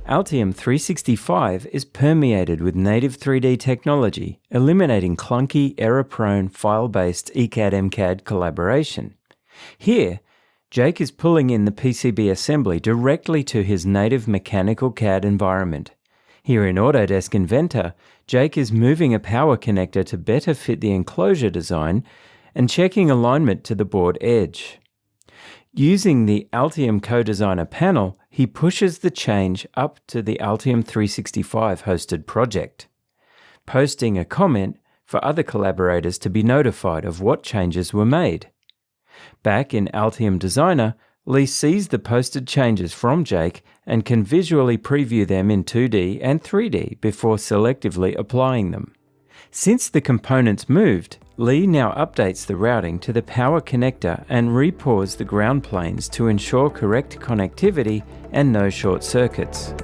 Altium 365 is permeated with native 3D technology, eliminating clunky, error-prone, file-based ACAD-MCAD collaboration. Here, Jake is pulling in the PCB assembly directly to his native mechanical CAD environment. Here in Autodesk Inventor, Jake is moving a power connector to better fit the enclosure design and checking alignment to the board edge. Using the Altium Co-Designer panel, he pushes the change up to the Altium 365 hosted project, posting a comment for other collaborators to be notified of what changes were made. Back in Altium Designer, Lee sees the posted changes from Jake and can visually preview them in 2D and 3D before selectively applying them. Since the components moved, Lee now updates the routing to the power connector and repours the ground planes to ensure correct connectivity and no short circuits.